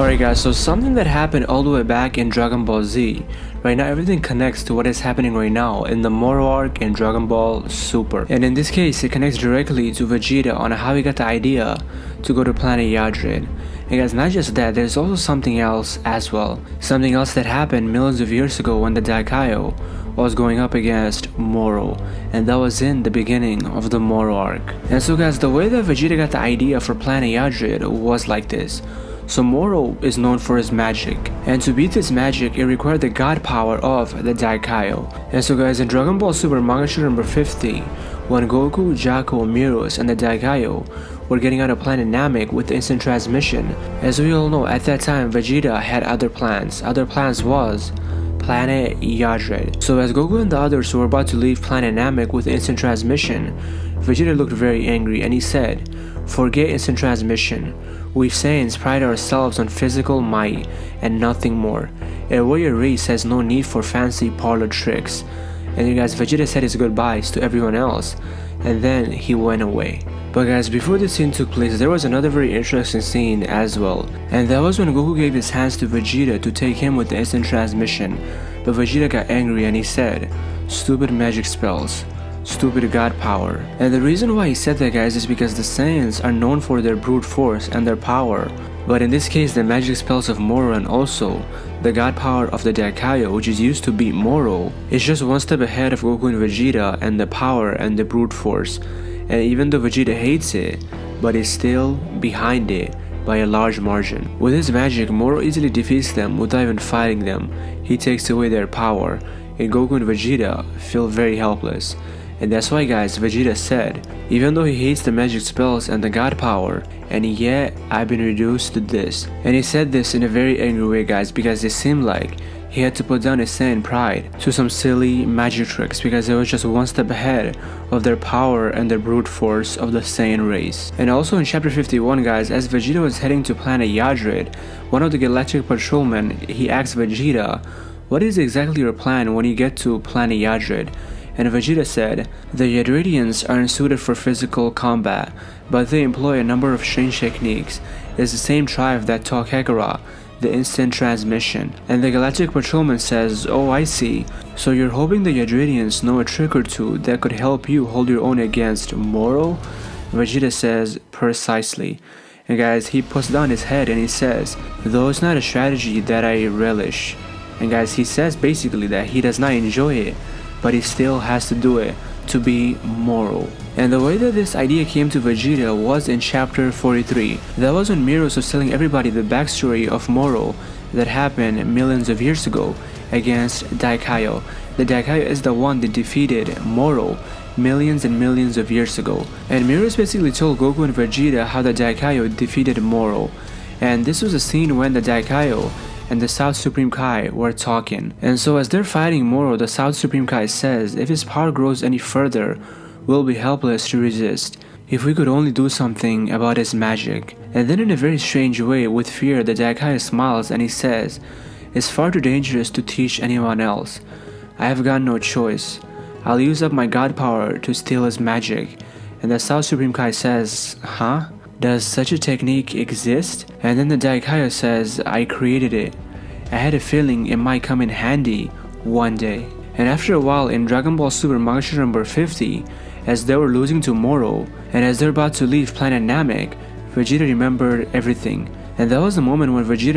Alright guys, so something that happened all the way back in Dragon Ball Z. Right now everything connects to what is happening right now in the Moro arc in Dragon Ball Super. And in this case it connects directly to Vegeta on how he got the idea to go to planet Yadrid. And guys, not just that, there's also something else as well. Something else that happened millions of years ago when the Daikaio was going up against Moro, and that was in the beginning of the Moro arc. And so guys, the way that Vegeta got the idea for planet Yadrid was like this. So Moro is known for his magic, and to beat this magic it required the god power of the Daikaio. And so guys, in Dragon Ball Super manga chapter number 50, when Goku, Jaco, Miros, and the Daikaio were getting out of planet Namek with instant transmission, as we all know, at that time Vegeta had other plans. Other plans was planet Yadrid. So as Goku and the others were about to leave planet Namek with instant transmission, Vegeta looked very angry and he said, "Forget instant transmission. We Saiyans pride ourselves on physical might and nothing more. A warrior race has no need for fancy parlor tricks." And you guys, Vegeta said his goodbyes to everyone else, and then he went away. But guys, before this scene took place, there was another very interesting scene as well, and that was when Goku gave his hands to Vegeta to take him with the instant transmission. But Vegeta got angry and he said, "Stupid magic spells. Stupid god power." And the reason why he said that, guys, is because the Saiyans are known for their brute force and their power, but in this case the magic spells of Moro and also the god power of the Daikaio, which is used to beat Moro, is just one step ahead of Goku and Vegeta and the power and the brute force. And even though Vegeta hates it, but is still behind it by a large margin. With his magic, Moro easily defeats them without even fighting them. He takes away their power, and Goku and Vegeta feel very helpless. And that's why, guys, Vegeta said, even though he hates the magic spells and the god power, and yet I've been reduced to this. And he said this in a very angry way, guys, because it seemed like he had to put down his Saiyan pride to some silly magic tricks, because it was just one step ahead of their power and the brute force of the Saiyan race. And also in chapter 51, guys, as Vegeta was heading to planet Yadrid, one of the galactic patrolmen, he asked Vegeta, "What is exactly your plan when you get to planet Yadrid?" And Vegeta said, "The Yadridians aren't suited for physical combat, but they employ a number of strange techniques. It's the same tribe that taught Kakarot the instant transmission." And the galactic patrolman says, "Oh, I see. So you're hoping the Yadridians know a trick or two that could help you hold your own against Moro?" Vegeta says, "Precisely." And guys, he puts down his head and he says, "Though it's not a strategy that I relish." And guys, he says basically that he does not enjoy it, but he still has to do it to be Moro. And the way that this idea came to Vegeta was in chapter 43. That was when Miros was telling everybody the backstory of Moro that happened millions of years ago against Daikaio. The Daikaio is the one that defeated Moro millions and millions of years ago. And Miros basically told Goku and Vegeta how the Daikaio defeated Moro. And this was a scene when the Daikaio and the South Supreme Kai were talking. And so as they're fighting Moro, the South Supreme Kai says, "If his power grows any further, we'll be helpless to resist. If we could only do something about his magic." And then in a very strange way, with fear, the Daikaio smiles and he says, "It's far too dangerous to teach anyone else. I have got no choice. I'll use up my god power to steal his magic." And the South Supreme Kai says, "Huh? Does such a technique exist?" And then the Daikaio says, "I created it. I had a feeling it might come in handy one day." And after a while in Dragon Ball Super manga chapter number 50, as they were losing to Moro, and as they're about to leave planet Namek, Vegeta remembered everything. And that was the moment when Vegeta